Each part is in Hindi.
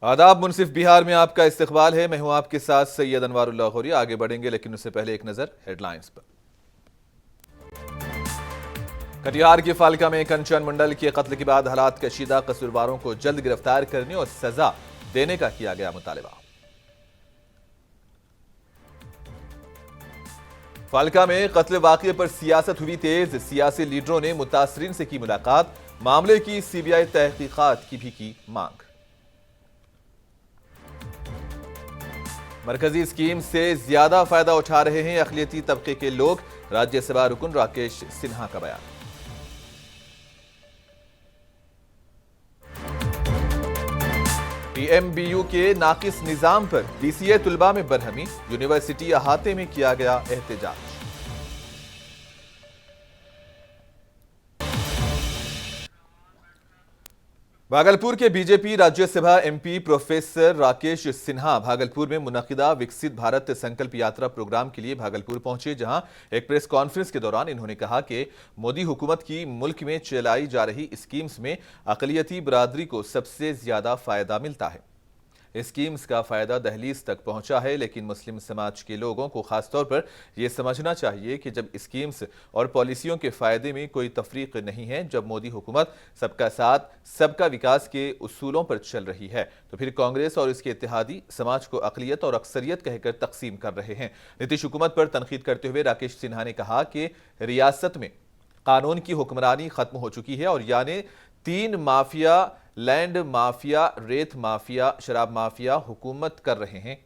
आदाब मुनसिफ बिहार में आपका इस्तकबाल है। मैं हूं आपके साथ सैयद अनवारुल्लाह खोरी। आगे बढ़ेंगे लेकिन उससे पहले एक नजर हेडलाइंस पर। कटिहार के फालका में कंचन मंडल के कत्ल के बाद हालात कशीदा, कसूरवारों को जल्द गिरफ्तार करने और सजा देने का किया गया मुतालबा। फालका में कत्ल वाकये पर सियासत हुई तेज, सियासी लीडरों ने मुतासरीन से की मुलाकात, मामले की सीबीआई तहकीकात की भी की मांग। मरकजी स्कीम से ज्यादा फायदा उठा रहे हैं अकलियती तबके के लोग, राज्यसभा रुकन राकेश सिन्हा का बयान। पीएमबीयू के नाकिस निजाम पर डीसीए तुलबा में बरहमी, यूनिवर्सिटी अहाते में किया गया एहतजाज। भागलपुर के BJP Rajya Sabha MP professor Rakesh Sinha Bhagalpur में मुनक्किदा विकसित भारत संकल्प यात्रा प्रोग्राम के लिए भागलपुर पहुंचे, जहां एक प्रेस कॉन्फ्रेंस के दौरान इन्होंने कहा कि मोदी हुकूमत की मुल्क में चलाई जा रही स्कीम्स में अकलियती बरादरी को सबसे ज्यादा फायदा मिलता है। स्कीम्स का फायदा दहलीज तक पहुंचा है, लेकिन मुस्लिम समाज के लोगों को खासतौर पर यह समझना चाहिए कि जब स्कीम्स और पॉलिसियों के फायदे में कोई तफरीक नहीं है, जब मोदी हुकूमत सबका साथ सबका विकास के उसूलों पर चल रही है, तो फिर कांग्रेस और इसके इत्तेहादी समाज को अकलियत और अक्सरियत कहकर तकसीम कर रहे हैं। नीतीश हुकूमत पर तनकीद करते हुए राकेश सिन्हा ने कहा कि रियासत में कानून की हुक्मरानी खत्म हो चुकी है और यानी तीन माफिया, लैंड माफिया, रेत माफिया, शराब माफिया हुकूमत कर रहे हैं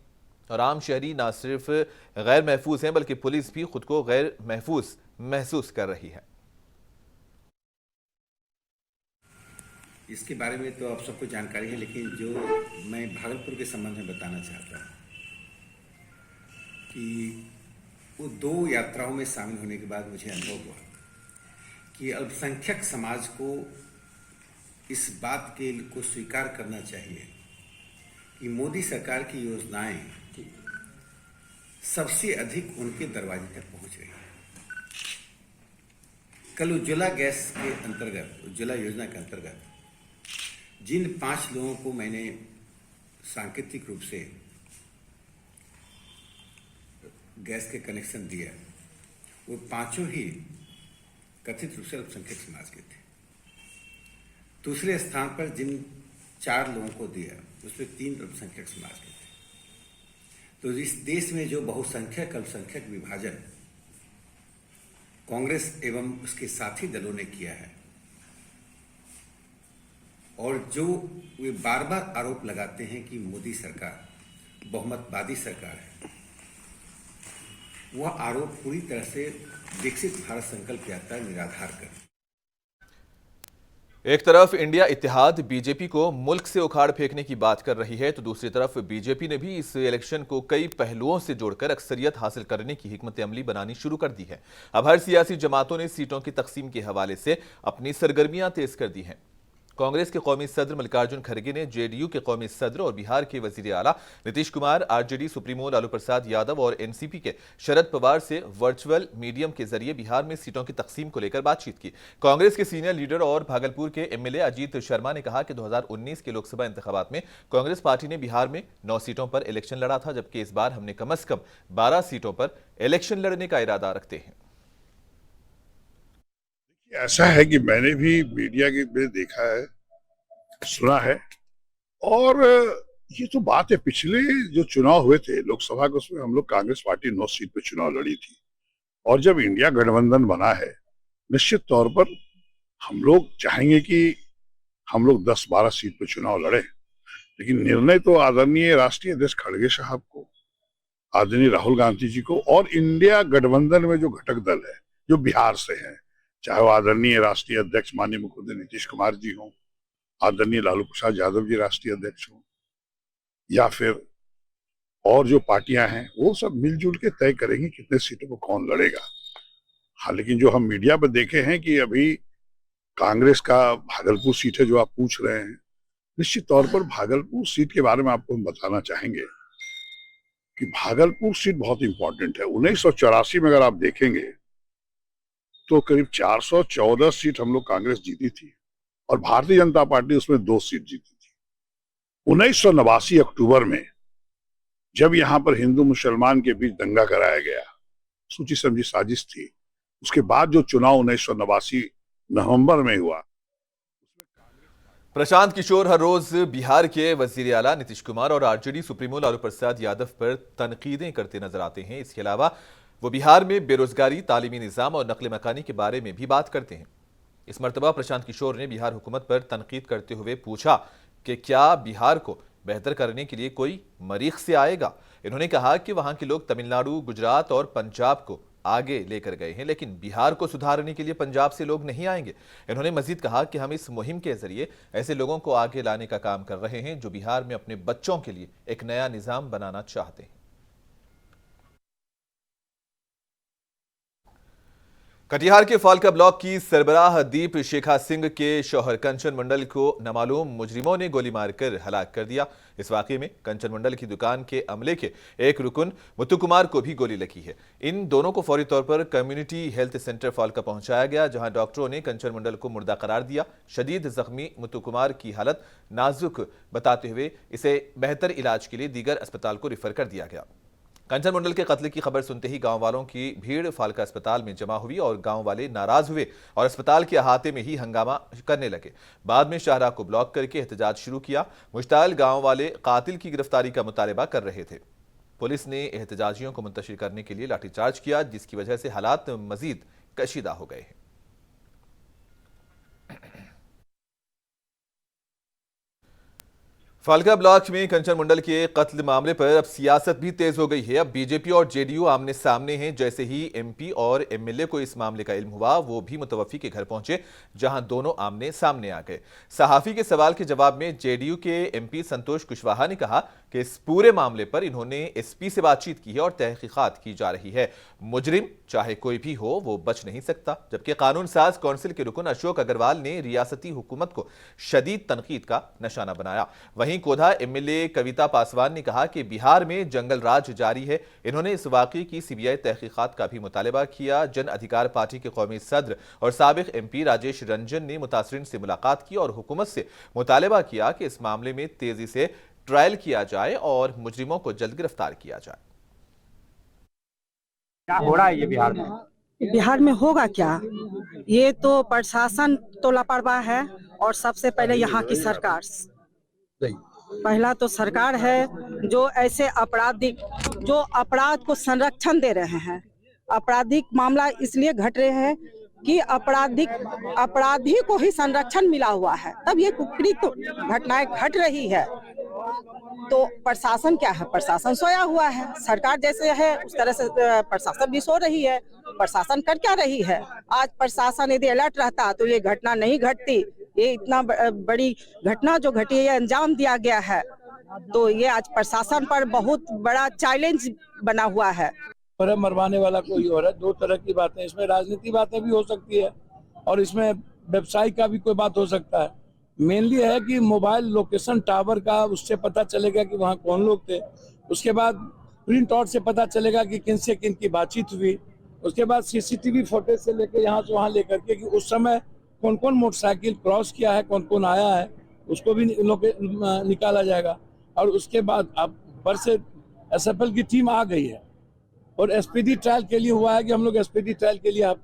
और आम शहरी ना सिर्फ गैर महफूज हैं बल्कि पुलिस भी खुद को गैर महफूज महसूस कर रही है। इसके बारे में तो आप सबको जानकारी है, लेकिन जो मैं भागलपुर के संबंध में बताना चाहता हूँ कि वो 2 यात्राओं में शामिल होने के बाद मुझे अनुभव हुआ कि अल्पसंख्यक समाज को इस बात को स्वीकार करना चाहिए कि मोदी सरकार की योजनाएं सबसे अधिक उनके दरवाजे तक पहुंच रही है। कल उज्ज्वला गैस के अंतर्गत, उज्ज्वला योजना के अंतर्गत जिन 5 लोगों को मैंने सांकेतिक रूप से गैस के कनेक्शन दिया, वो 5 ही कथित रूप से अल्पसंख्यक समाज के थे। दूसरे स्थान पर जिन 4 लोगों को दिया, उसमें 3 अल्पसंख्यक समाज के थे। तो इस देश में जो बहुसंख्यक अल्पसंख्यक विभाजन कांग्रेस एवं उसके साथी दलों ने किया है और जो वे बार बार आरोप लगाते हैं कि मोदी सरकार बहुमतवादी सरकार है, वह आरोप पूरी तरह से विकसित भारत संकल्प यात्रा निराधार कर। एक तरफ इंडिया इत्तेहाद बीजेपी को मुल्क से उखाड़ फेंकने की बात कर रही है, तो दूसरी तरफ बीजेपी ने भी इस इलेक्शन को कई पहलुओं से जोड़कर अक्सरियत हासिल करने की हिकमत अमली बनानी शुरू कर दी है। अब हर सियासी जमातों ने सीटों की तकसीम के हवाले से अपनी सरगर्मियां तेज कर दी हैं। कांग्रेस के कौमी सदर मल्लिकार्जुन खड़गे ने जेडीयू के कौमी सदर और बिहार के वजीर आला नीतीश कुमार, आरजेडी सुप्रीमो लालू प्रसाद यादव और एनसीपी के शरद पवार से वर्चुअल मीडियम के जरिए बिहार में सीटों की तकसीम को लेकर बातचीत की। कांग्रेस के सीनियर लीडर और भागलपुर के एमएलए अजीत शर्मा ने कहा कि 2019 के लोकसभा इंतखाबात में कांग्रेस पार्टी ने बिहार में 9 सीटों पर इलेक्शन लड़ा था, जबकि इस बार हमने कम से कम 12 सीटों पर इलेक्शन लड़ने का इरादा रखते हैं। ऐसा है कि मैंने भी मीडिया के में देखा है, सुना है, और ये तो बात है, पिछले जो चुनाव हुए थे लोकसभा के, उसमें हम लोग कांग्रेस पार्टी 9 सीट पे चुनाव लड़ी थी और जब इंडिया गठबंधन बना है, निश्चित तौर पर हम लोग चाहेंगे कि हम लोग 10-12 सीट पे चुनाव लड़े, लेकिन निर्णय तो आदरणीय राष्ट्रीय अध्यक्ष खड़गे साहब को, आदरणीय राहुल गांधी जी को और इंडिया गठबंधन में जो घटक दल है जो बिहार से है, चाहे वो आदरणीय राष्ट्रीय अध्यक्ष माननीय मुख्यमंत्री नीतीश कुमार जी हों, आदरणीय लालू प्रसाद यादव जी राष्ट्रीय अध्यक्ष हों, या फिर और जो पार्टियां हैं, वो सब मिलजुल के तय करेंगे कितने सीटों को कौन लड़ेगा। हाँ, लेकिन जो हम मीडिया पर देखे हैं कि अभी कांग्रेस का भागलपुर सीट है जो आप पूछ रहे हैं, निश्चित तौर पर भागलपुर सीट के बारे में आपको हम बताना चाहेंगे कि भागलपुर सीट बहुत इंपॉर्टेंट है। 1984 में अगर आप देखेंगे तो करीब 414 सीट हम लोग कांग्रेस जीती थी और भारतीय जनता पार्टी उसमें 2 सीट जीती थी। 1989 अक्टूबर में जब यहां पर हिंदू मुसलमान के बीच दंगा कराया गया, सोची समझी साजिश थी। उसके बाद जो चुनाव 1989 नवंबर में हुआ, प्रशांत किशोर हर रोज बिहार के वजीर आला नीतीश कुमार और आरजेडी सुप्रीमो लालू प्रसाद यादव पर तनकीदें करते नजर आते हैं। इसके अलावा वो बिहार में बेरोजगारी, तालीमी निजाम और नकल मकानी के बारे में भी बात करते हैं। इस मर्तबा प्रशांत किशोर ने बिहार हुकूमत पर तनकीद करते हुए पूछा कि क्या बिहार को बेहतर करने के लिए कोई मरीख से आएगा। इन्होंने कहा कि वहां के लोग तमिलनाडु, गुजरात और पंजाब को आगे लेकर गए हैं, लेकिन बिहार को सुधारने के लिए पंजाब से लोग नहीं आएंगे। इन्होंने मजीद कहा कि हम इस मुहिम के जरिए ऐसे लोगों को आगे लाने का काम कर रहे हैं जो बिहार में अपने बच्चों के लिए एक नया निजाम बनाना चाहते हैं। कटिहार के फालका ब्लॉक की सरबराह दीप शेखा सिंह के शौहर कंचन मंडल को नामालूम मुजरिमों ने गोली मारकर हलाक कर दिया। इस वाकये में कंचन मंडल की दुकान के अमले के एक रुकन मुत्तू कुमार को भी गोली लगी है। इन दोनों को फौरी तौर पर कम्युनिटी हेल्थ सेंटर फालका पहुंचाया गया, जहां डॉक्टरों ने कंचन मंडल को मुर्दा करार दिया। शदीद जख्मी मुत्तू कुमार की हालत नाजुक बताते हुए इसे बेहतर इलाज के लिए दीगर अस्पताल को रिफर कर दिया गया। कंचन मंडल के कत्ल की खबर सुनते ही गांव वालों की भीड़ फालका अस्पताल में जमा हुई और गांव वाले नाराज हुए और अस्पताल के अहाते में ही हंगामा करने लगे। बाद में शाहराह को ब्लॉक करके एहतजाज शुरू किया। मुश्ताइल गांव वाले कातिल की गिरफ्तारी का मुतालबा कर रहे थे। पुलिस ने एहतजाजियों को मुंतशिर करने के लिए लाठीचार्ज किया, जिसकी वजह से हालात मजीद कशीदा हो गए हैं। फालका ब्लॉक में कंचन मंडल के कत्ल मामले पर अब सियासत भी तेज हो गई है। अब बीजेपी और जेडीयू आमने सामने हैं। जैसे ही एमपी और एमएलए को इस मामले का इल्म हुआ, वो भी मुतवफ़ी के घर पहुंचे, जहां दोनों आमने सामने आ गए। सहाफ़ी के सवाल के जवाब में जेडीयू के एमपी संतोष कुशवाहा ने कहा कि इस पूरे मामले पर इन्होंने एसपी से बातचीत की है और तहकीकात की जा रही है। मुजरिम चाहे कोई भी हो, वो बच नहीं सकता। जबकि कानून साज कौंसिल के रुकन अशोक अग्रवाल ने रियासती हुकूमत को शदीद तनकीद का निशाना बनाया। वहीं कोधा एमएलए कविता पासवान ने कहा कि बिहार में जंगल राज जारी है। इन्होंने इस वाकये की सीबीआई तहकीकात का भी मुतालबा किया। जन अधिकार पार्टी के कौमी सदर और साबिक एमपी राजेश रंजन ने मुतासरीन से मुलाकात की और हुकूमत से मुतालबा किया कि इस मामले में तेजी से ट्रायल किया जाए और मुजरिमों को जल्द गिरफ्तार किया जाए। क्या हो रहा है ये बिहार में? बिहार में होगा क्या? ये तो प्रशासन तो लापरवाह है और सबसे पहले यहाँ की सरकार। पहला तो सरकार है जो ऐसे जो अपराध को संरक्षण दे रहे हैं। आपराधिक मामला इसलिए घट रहे हैं कि अपराधी को ही संरक्षण मिला हुआ है, तब ये कुकृत्य घटनाएं घट रही है। तो प्रशासन क्या है? प्रशासन सोया हुआ है। सरकार जैसे है उस तरह से प्रशासन भी सो रही है। प्रशासन कर क्या रही है? आज प्रशासन यदि अलर्ट रहता तो ये घटना नहीं घटती। ये इतना बड़ी घटना जो घटी है, अंजाम दिया गया है, तो ये आज प्रशासन पर बहुत बड़ा चैलेंज बना हुआ है। पर मरवाने वाला कोई और है। दो तरह की बातें, इसमें राजनीति बातें भी हो सकती है और इसमें व्यवसाय का भी कोई बात हो सकता है। मेनली है कि मोबाइल लोकेशन टावर का, उससे पता चलेगा कि वहाँ कौन लोग थे। उसके बाद प्रिंट आउट से पता चलेगा कि किन से किन की बातचीत हुई। उसके बाद सीसीटीवी फुटेज से लेकर यहाँ से वहाँ लेकर के कि उस समय कौन कौन मोटरसाइकिल क्रॉस किया है, कौन कौन आया है, उसको भी निकाला जाएगा। और उसके बाद अब पर से एसएफएल की टीम आ गई है और एसपीडी ट्रायल के लिए हुआ है कि हम लोग एसपीडी ट्रायल के लिए आप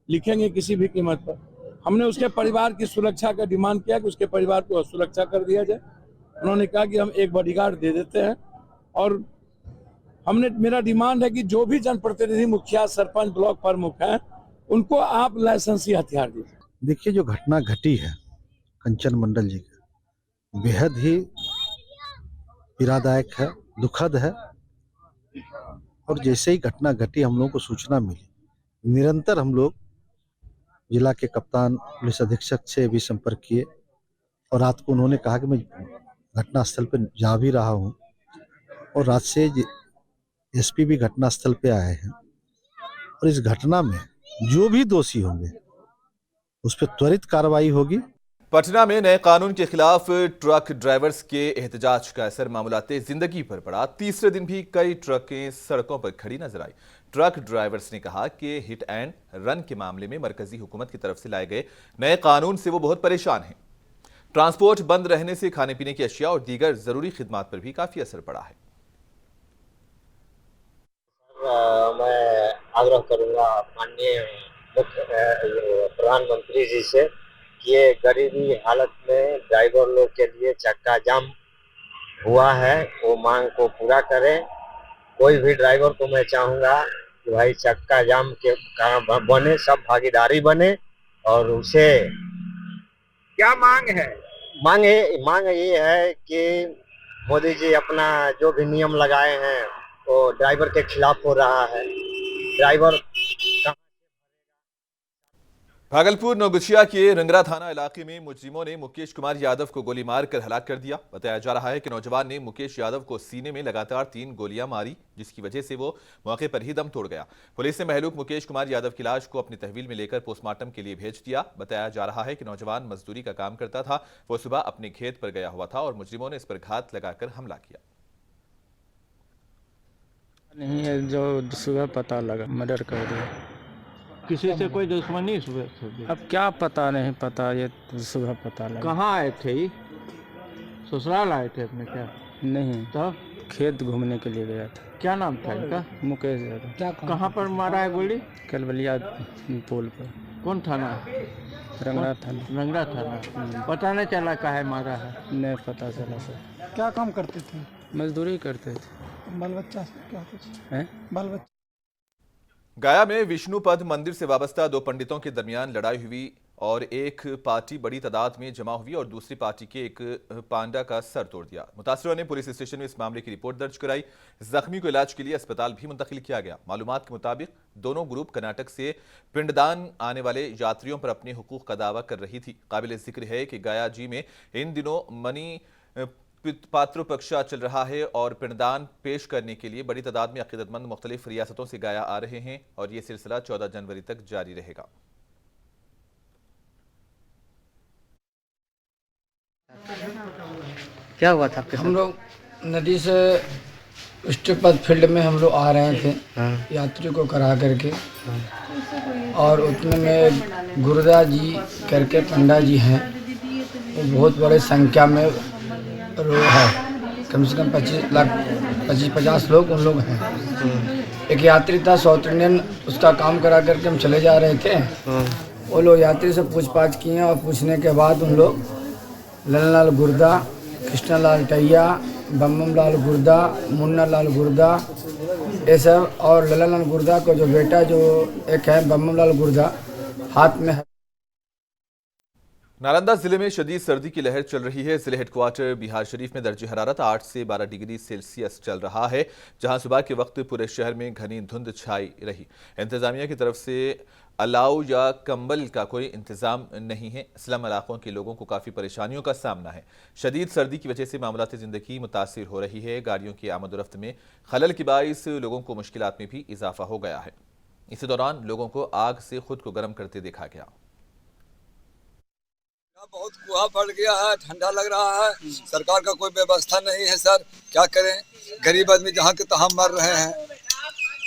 लिखेंगे किसी भी कीमत पर। हमने उसके परिवार की सुरक्षा का डिमांड किया कि उसके परिवार को सुरक्षा कर दिया जाए। उन्होंने कहा कि हम एक बॉडीगार्ड दे देते हैं और मेरा डिमांड है कि जो भी जनप्रतिनिधि, मुखिया, सरपंच, ब्लॉक प्रमुख हैं, उनको आप लाइसेंसी हथियार दीजिए। देखिए, जो घटना घटी है कंचन मंडल जी की, बेहद ही पीड़ादायक है, दुखद है। और जैसे ही घटना घटी, हम लोगों को सूचना मिली, निरंतर हम लोग जिला के कप्तान, पुलिस अधीक्षक से भी संपर्क किए और रात को उन्होंने कहा कि मैं घटना स्थल पर जा भी रहा हूं। और रात से एसपी भी घटना स्थल पे आए हैं और इस घटना में जो भी दोषी होंगे उस पर त्वरित कार्रवाई होगी। पटना में नए कानून के खिलाफ ट्रक ड्राइवर्स के एहतजाज का असर मामूलाते जिंदगी पर पड़ा। तीसरे दिन भी कई ट्रकें सड़कों पर खड़ी नजर आई। ट्रक ड्राइवर्स ने कहा कि हिट एंड रन के मामले में मरकजी हुकूमत की तरफ से लाए गए नए कानून से वो बहुत परेशान हैं। ट्रांसपोर्ट बंद रहने से खाने पीने की अशिया और दीगर जरूरी खिदमात पर भी काफी असर पड़ा है। मैं आग्रह करूंगा माननीय प्रधानमंत्री जी से कि ये गरीबी हालत में ड्राइवर लोग के लिए चक्का जाम हुआ है, वो मांग को पूरा करें। कोई भी ड्राइवर को मैं चाहूंगा कि भाई चक्का जाम के कारण बने, सब भागीदारी बने और उसे क्या मांग है? मांग ये है कि मोदी जी अपना जो भी नियम लगाए हैं वो ड्राइवर के खिलाफ हो रहा है। ड्राइवर भागलपुर नौगछिया के रंगरा थाना इलाके में मुजरिमों ने मुकेश कुमार यादव को गोली मारकर हलाक कर दिया। बताया जा रहा है कि नौजवान ने मुकेश यादव को सीने में लगातार 3 गोलियां मारी, जिसकी वजह से वो मौके पर ही दम तोड़ गया। पुलिस ने महलूक मुकेश कुमार यादव की लाश को अपनी तहवील में लेकर पोस्टमार्टम के लिए भेज दिया। बताया जा रहा है कि नौजवान मजदूरी का काम करता था, वो सुबह अपने खेत पर गया हुआ था और मुजरिमों ने इस पर घात लगाकर हमला किया। नहीं है, जो सुबह पता लगा मर्डर कर दिया। किसी से कोई दुश्मनी सुबह? अब क्या पता नहीं, पता ये सुबह पता लगा। कहाँ आए थे ये? ससुराल आए थे अपने क्या? नहीं, तब खेत घूमने के लिए गया था। क्या नाम था इनका? मुकेश यादव। कहाँ पर मारा है गोली? कलबलिया पुल पर। कौन थाना? रंगरा थाना। रंगरा थाना। पता नहीं चला काहे मारा है? नहीं पता चला सर। क्या काम करते थे? मजदूरी करते थे। बाल बच्चा क्या कुछ हैं? बाल बच्चा। गया में विष्णुपद मंदिर से वाबस्ता 2 पंडितों के दरमियान लड़ाई हुई और एक पार्टी बड़ी तादाद में जमा हुई और दूसरी पार्टी के एक पांडा का सर तोड़ दिया। मुतासरों ने पुलिस स्टेशन में इस मामले की रिपोर्ट दर्ज कराई। जख्मी को इलाज के लिए अस्पताल भी मुंतकिल किया गया। मालूमात के मुताबिक दोनों ग्रुप कर्नाटक से पिंडदान आने वाले यात्रियों पर अपने हुकूक का दावा कर रही थी। काबिल जिक्र है कि गया जी में इन दिनों मनी पात्रों पक्षा चल रहा है और पिंडदान पेश करने के लिए बड़ी तादाद में अकीदतमंद मुख्तलिफ रियासतों से गया आ रहे हैं और ये सिलसिला 14 जनवरी तक जारी रहेगा। क्या हुआ था आपके? हम लोग नदी से विष्णुपद फील्ड में हम लोग आ रहे थे यात्री को करा करके, और उतने में गुरुदा जी करके पंडा जी हैं, वो बहुत बड़े संख्या में लोग है, कम से कम 25-50 लोग उन लोग हैं। एक यात्री था साउथ इंडियन, उसका काम करा करके हम चले जा रहे थे। वो लोग यात्री से पूछताछ किए और पूछने के बाद उन लोग ललन गुर्दा, कृष्णलाल टैया, बम्बम लाल गुर्दा, मुन्ना लाल गुर्दा, ये सब, और ललन गुर्दा को जो बेटा जो एक है बम्बम लाल गुर्दा, हाथ में है। नालंदा जिले में शदीद सर्दी की लहर चल रही है। जिले हेडक्वार्टर बिहार शरीफ में दर्ज हरारत 8 से 12 डिग्री सेल्सियस चल रहा है, जहां सुबह के वक्त पूरे शहर में घनी धुंध छाई रही। इंतजामिया की तरफ से अलाव या कंबल का कोई इंतजाम नहीं है। स्लम इलाकों के लोगों को काफ़ी परेशानियों का सामना है। शदीद सर्दी की वजह से मामलाती ज़िंदगी मुतासिर हो रही है। गाड़ियों की आमदोरफ्त में खलल के बाइस लोगों को मुश्किलात में भी इजाफा हो गया है। इसी दौरान लोगों को आग से खुद को गर्म करते देखा गया। बहुत कुहा पड़ गया है, ठंडा लग रहा है। सरकार का कोई व्यवस्था नहीं है सर, क्या करें? गरीब आदमी जहाँ के तहाँ मर रहे हैं।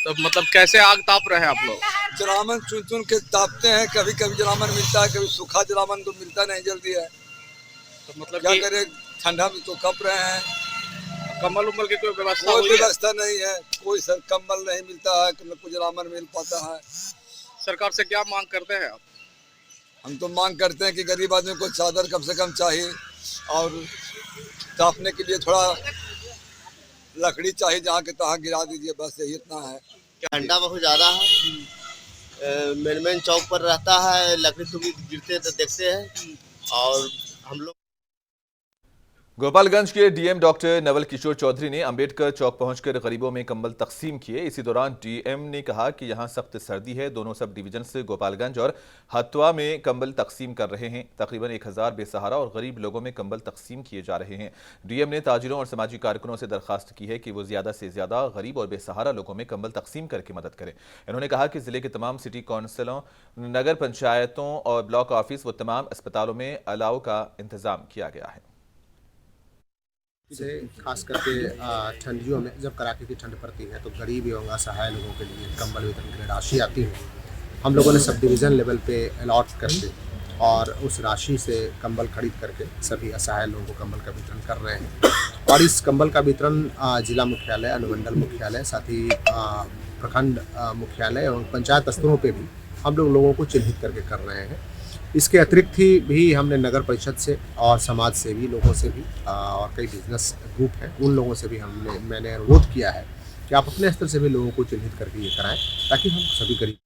तो मतलब कैसे आग ताप रहे हैं आप लोग? जलावन चुन चुन के तापते हैं, कभी कभी जलावन मिलता है, कभी सूखा जलावन तो मिलता नहीं जल्दी है। तो मतलब क्या करें, ठंडा में तो कप रहे हैं। कम्बल उम्बल की कोई व्यवस्था? कोई व्यवस्था नहीं है, कोई सर कम्बल नहीं मिलता है, न कोई जलावन मिल पाता है। सरकार से क्या मांग करते हैं आप? हम तो मांग करते हैं कि गरीब आदमी को चादर कम से कम चाहिए और तापने के लिए थोड़ा लकड़ी चाहिए, जहाँ के तहाँ गिरा दीजिए, बस यही इतना है। ठंडा बहुत ज़्यादा है, मेन चौक पर रहता है, लकड़ी तो गिरते तो देखते हैं। और हम लोग गोपालगंज के डीएम डॉक्टर नवल किशोर चौधरी ने अंबेडकर चौक पहुंचकर गरीबों में कंबल तकसीम किए। इसी दौरान डीएम ने कहा कि यहां सख्त सर्दी है। दोनों सब डिवीजन से गोपालगंज और हथुआ में कंबल तकसीम कर रहे हैं। तकरीबन 1000 बेसहारा और गरीब लोगों में कंबल तकसीम किए जा रहे हैं। डीएम ने ताजिरों और समाजी कारकुनों से दरखास्त की है कि वो ज्यादा से ज्यादा गरीब और बेसहारा लोगों में कंबल तकसीम करके मदद करें। इन्होंने कहा कि जिले के तमाम सिटी काउंसिलों, नगर पंचायतों और ब्लॉक ऑफिस व तमाम अस्पतालों में अलाव का इंतजाम किया गया है। से खास करके ठंडियों में जब कड़ाके की ठंड पड़ती है तो गरीब एवं असहाय लोगों के लिए कंबल वितरण की राशि आती है। हम लोगों ने सब डिवीज़न लेवल पे अलॉट करके और उस राशि से कंबल खरीद करके सभी असहाय लोगों को कंबल का वितरण कर रहे हैं। और इस कंबल का वितरण जिला मुख्यालय, अनुमंडल मुख्यालय, साथ ही प्रखंड मुख्यालय और पंचायत स्तरों पे भी हम लोगों को चिन्हित करके कर रहे हैं। इसके अतिरिक्त ही भी हमने नगर परिषद से और समाज सेवी लोगों से भी और कई बिजनेस ग्रुप हैं, उन लोगों से भी मैंने अनुरोध किया है कि आप अपने स्तर से भी लोगों को चिन्हित करके ये कराएं, ताकि हम सभी गरीब।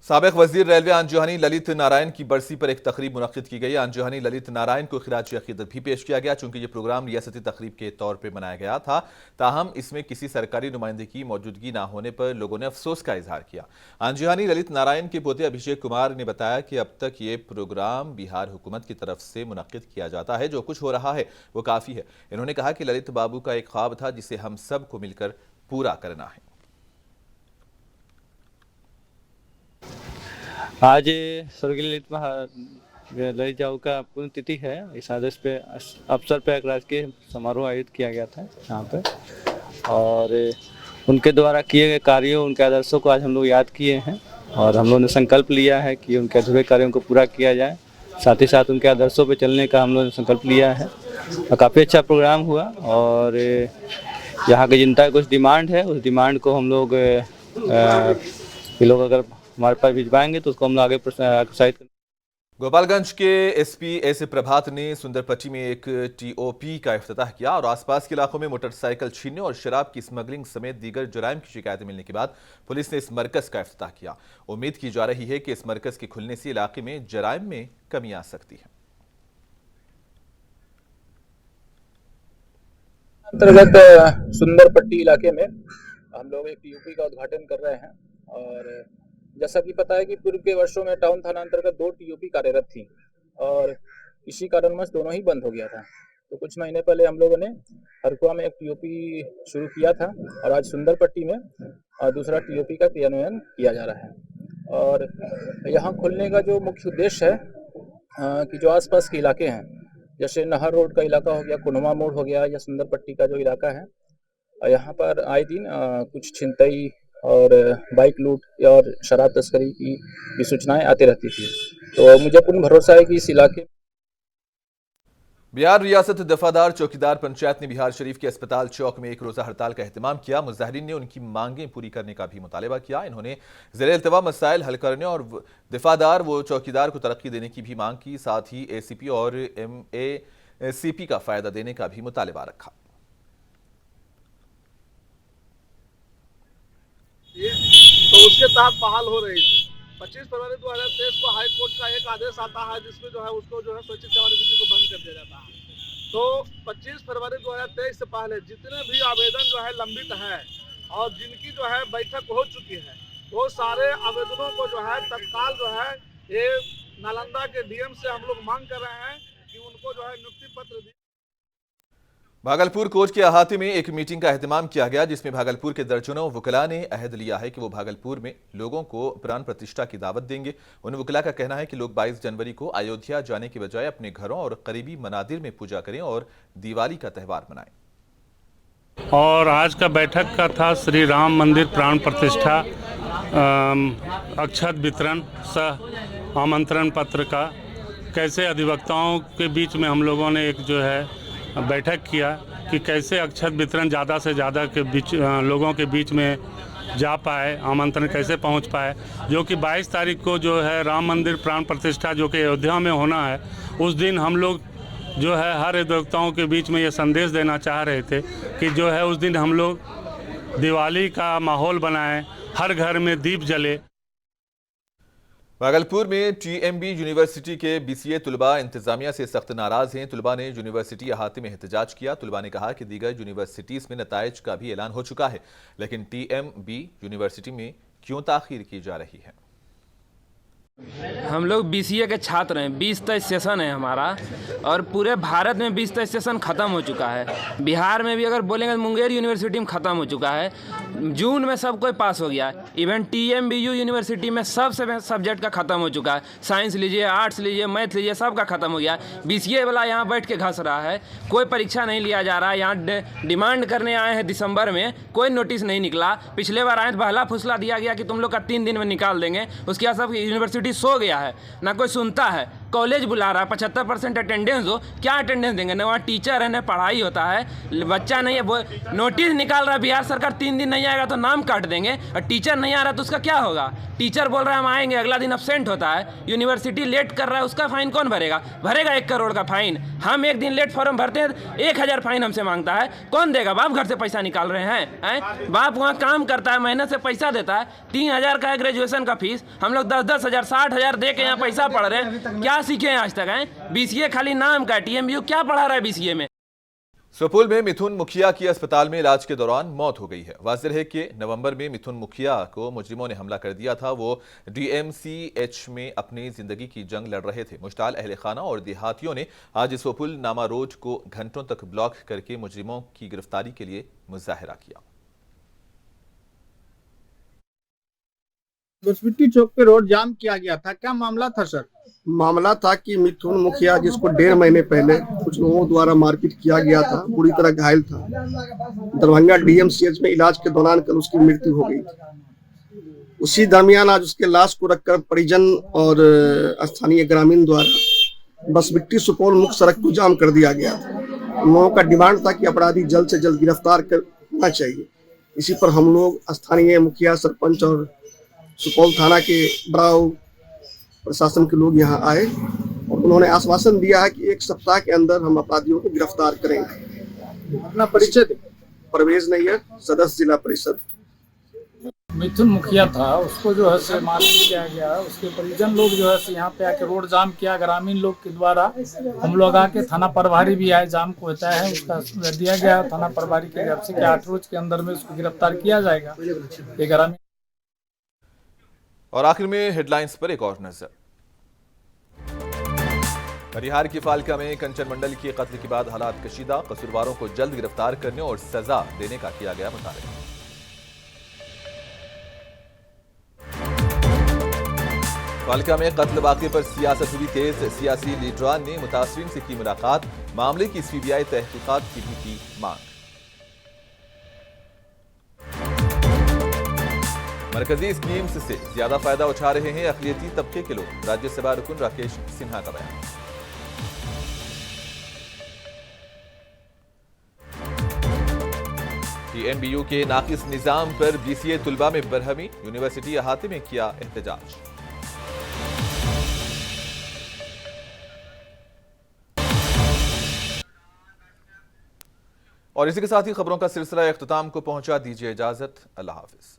साबिक वजीर रेलवे आंजुहानी ललित नारायण की बरसी पर एक तकरीब मुनक्किद की गई। आंजुहानी ललित नारायण को खिराज अकीदत भी पेश किया गया। चूंकि ये प्रोग्राम रियासती तकरीब के तौर पर मनाया गया था, ताहम इसमें किसी सरकारी नुमाइंदे की मौजूदगी ना होने पर लोगों ने अफसोस का इजहार किया। आंजुहानी ललित नारायण के पोते अभिषेक कुमार ने बताया कि अब तक ये प्रोग्राम बिहार हुकूमत की तरफ से मुनक्किद किया जाता है। जो कुछ हो रहा है वो काफ़ी है। इन्होंने कहा कि ललित बाबू का एक ख्वाब था जिसे हम सबको मिलकर पूरा करना है। आज स्वर्गीय ललित जाऊ का पुण्यतिथि है। इस आदेश पे अवसर पे एक राजकीय समारोह आयोजित किया गया था यहाँ पे, और उनके द्वारा किए गए कार्यों, उनके आदर्शों को आज हम लोग याद किए हैं और हम लोगों ने संकल्प लिया है कि उनके अधूरे कार्यों को पूरा किया जाए। साथ ही साथ उनके आदर्शों पे चलने का हम लोगों ने संकल्प लिया है। काफ़ी अच्छा प्रोग्राम हुआ और यहाँ की जनता की कुछ डिमांड है, उस डिमांड को हम लोग अगर हमारे पास भिजवाएंगे तो उसको हम आगे प्रोत्साहित करेंगे। गोपालगंज के एसपी एस प्रभात ने सुंदरपट्टी में एक टीओपी का इफ्तिताह किया और आसपास के इलाकों में मोटरसाइकिल छीनने और शराब की स्मगलिंग समेत दीगर जुराइम की शिकायतें मिलने के बाद पुलिस ने इस मरकज का इफ्तिताह किया। उम्मीद की जा रही है कि इस मरकज के खुलने से इलाके में जुराइम में कमी आ सकती है। अंतर्गत सुंदरपट्टी इलाके में हम लोग एक टीओपी का उद्घाटन कर रहे हैं और जैसा कि पता है कि पूर्व के वर्षों में टाउन थाना अंतर्गत 2 टीओपी कार्यरत थी और इसी कारणवश दोनों ही बंद हो गया था। तो कुछ महीने पहले हम लोगों ने हरकुआ में एक टीओपी शुरू किया था और आज सुंदरपट्टी में दूसरा टीओपी का क्रियान्वयन किया जा रहा है। और यहाँ खुलने का जो मुख्य उद्देश्य है कि जो आसपास के इलाके हैं, जैसे नहर रोड का इलाका हो गया, कुनवा मोड़ हो गया, या सुंदरपट्टी का जो इलाका है, यहाँ पर आए दिन कुछ छिनतई और बाइक लूट और शराब तस्करी की सूचनाएं आती रहती थी। तो मुझे पूर्ण भरोसा है कि इस इलाके बिहार रियासत दफादार चौकीदार पंचायत ने बिहार शरीफ के अस्पताल चौक में एक रोजा हड़ताल का एहतमाम किया। मुजाहिरीन ने उनकी मांगें पूरी करने का भी मुतालबा किया। इन्होंने ज़ेरे इल्तवा मसाइल हल करने और दफादार व चौकीदार को तरक्की देने की भी मांग की। साथ ही एसीपी और MACP का फायदा देने का भी मुतालबा रखा। तो उसके तहत बहाल हो रही थी। 25 फरवरी 2023 को हाई कोर्ट का एक आदेश आता है जिसमें जो है उसको जो है स्वैच्छिक सेवानिवृत्ति को बंद कर दिया जाता है। तो 25 फरवरी 2023 से पहले जितने भी आवेदन जो है लंबित है और जिनकी जो है बैठक हो चुकी है, वो सारे आवेदनों को जो है तत्काल जो है ये नालंदा के DM से हम लोग मांग कर रहे हैं कि उनको जो है नियुक्ति पत्र दी। भागलपुर कोर्ट के अहाते में एक मीटिंग का एहतमाम किया गया जिसमें भागलपुर के दर्जनों वकला ने अहद लिया है कि वो भागलपुर में लोगों को प्राण प्रतिष्ठा की दावत देंगे। उन वकला का कहना है कि लोग 22 जनवरी को अयोध्या जाने के बजाय अपने घरों और करीबी मनादिर में पूजा करें और दिवाली का त्यौहार मनाएं। और आज का बैठक का था श्री राम मंदिर प्राण प्रतिष्ठा अक्षत वितरण सह आमंत्रण पत्र का कैसे अधिवक्ताओं के बीच में हम लोगों ने एक जो है बैठक किया कि कैसे अक्षत वितरण ज़्यादा से ज़्यादा के बीच लोगों के बीच में जा पाए, आमंत्रण कैसे पहुंच पाए। जो कि 22 तारीख को जो है राम मंदिर प्राण प्रतिष्ठा जो कि अयोध्या में होना है, उस दिन हम लोग जो है हर अधिवक्ताओं के बीच में ये संदेश देना चाह रहे थे कि जो है उस दिन हम लोग दिवाली का माहौल बनाएं, हर घर में दीप जले। भागलपुर में TMB यूनिवर्सिटी के BCA तुलबा इंतजामिया से सख्त नाराज हैं। तुलबा ने यूनिवर्सिटी अहाते में एहतजाज किया। तुलबा ने कहा कि दीगर यूनिवर्सिटीज़ में नताइज का भी ऐलान हो चुका है, लेकिन TMB यूनिवर्सिटी में क्यों ताख़ीर की जा रही है। हम लोग BCA के छात्र हैं। 20 सेशन है हमारा और पूरे भारत में 20 सेशन ख़त्म हो चुका है। बिहार में भी अगर बोलेंगे तो मुंगेर यूनिवर्सिटी में ख़त्म हो चुका है जून में सब कोई पास हो गया। इवन TMBU यूनिवर्सिटी में सब सब्जेक्ट का ख़त्म हो चुका है। साइंस लीजिए, आर्ट्स लीजिए, मैथ लीजिए, सब का ख़त्म हो गया। BCA वाला यहाँ बैठ के घस रहा है, कोई परीक्षा नहीं लिया जा रहा है। यहाँ डिमांड करने आए हैं दिसंबर में, कोई नोटिस नहीं निकला। पिछले बार आए बहला फुसला दिया गया कि तुम लोग का 3 दिन में निकाल देंगे, उसके बाद सब यूनिवर्सिटी सो गया है, ना कोई सुनता है। कॉलेज बुला रहा है, 75% अटेंडेंस हो, क्या अटेंडेंस देंगे? ना वहाँ टीचर है, ना पढ़ाई होता है, बच्चा नहीं है। वो नोटिस निकाल रहा है बिहार सरकार, 3 दिन नहीं आएगा तो नाम काट देंगे, और टीचर नहीं आ रहा तो उसका क्या होगा? टीचर बोल रहा है हम आएंगे, अगला दिन अब्सेंट होता है। यूनिवर्सिटी लेट कर रहा है, उसका फाइन कौन भरेगा? भरेगा 1 करोड़ का फाइन। हम एक दिन लेट फॉर्म भरते हैं, 1000 फाइन हमसे मांगता है, कौन देगा? बाप घर से पैसा निकाल रहे हैं, बाप वहाँ काम करता है, मेहनत से पैसा देता है। 3000 का है ग्रेजुएशन का फीस, हम लोग 10-10 हज़ार 60,000 दे के यहाँ पैसा पढ़ रहे हैं। क्या सीखे हैं आज तक? हैं BCA खाली नाम का, TMBU क्या पढ़ा रहा है BCA में? सोपोल में मिथुन मुखिया की अस्पताल में इलाज के दौरान मौत हो गई है। वाज़ेह है कि नवंबर में मिथुन मुखिया को मुजरिमों ने हमला कर दिया था। वो DMCH में अपनी जिंदगी की जंग लड़ रहे थे। मुश्ताल अहले खाना और देहातियों ने आज सोपोल नामा रोड को घंटों तक ब्लॉक करके मुजरिमों की गिरफ्तारी के लिए मुजाहिरा किया। बसबिट्टी चौक पे रोड जाम किया गया था, क्या मामला था सर? मामला था कि मिथुन मुखिया, जिसको 1.5 महीने पहले कुछ लोगों द्वारा मारपीट किया गया था, बुरी तरह घायल था, दरभंगा DMCH में इलाज के दौरान कल उसकी मृत्यु हो गई थी। उसी दरमियान आज उसके लाश को रखकर परिजन और स्थानीय ग्रामीण द्वारा बसबिट्टी सुपौल मुख्य सड़क को जाम कर दिया गया था। उन लोगों का डिमांड था कि अपराधी जल्द से जल्द गिरफ्तार करना चाहिए। इसी पर हम लोग स्थानीय मुखिया, सरपंच और सुपौल थाना के बड़ाव प्रशासन के लोग यहाँ आए और उन्होंने आश्वासन दिया है कि 1 सप्ताह के अंदर हम अपराधियों को गिरफ्तार करेंगे। अपना परिचय दे। परवेज नैयर, सदस्य जिला परिषद। मिथुन मुखिया था, उसको जो है से मारपीट किया गया। उसके परिजन लोग जो है से यहाँ पे आके रोड जाम किया ग्रामीण लोग के द्वारा। हम लोग आके थाना प्रभारी भी आए, जाम को होता है उसका दिया गया थाना प्रभारी के तरफ से कि 8 रोज के अंदर में उसको गिरफ्तार किया जाएगा। ये ग्रामीण। और आखिर में हेडलाइंस पर एक और नजर। बिहार की फालका में कंचन मंडल के कत्ल के बाद हालात कशीदा, कसूरवारों को जल्द गिरफ्तार करने और सजा देने का किया गया मुतालबा। फालका में कत्ल वाक़े पर सियासत हुई तेज, सियासी लीडरान ने मुतासरीन से की मुलाकात, मामले की CBI तहकीकात की भी की मांग। मरकजी स्कीम्स से ज्यादा फायदा उठा रहे हैं अक़लियती तबके के लोग, राज्यसभा रुकन राकेश सिन्हा का बयान। TMBU के नाकिस निजाम पर BCA तुलबा में बरहमी, यूनिवर्सिटी अहाते में किया एहतजाज। और इसी के साथ ही खबरों का सिलसिला इख्तिताम को पहुंचा। दीजिए इजाजत, अल्लाह हाफिज।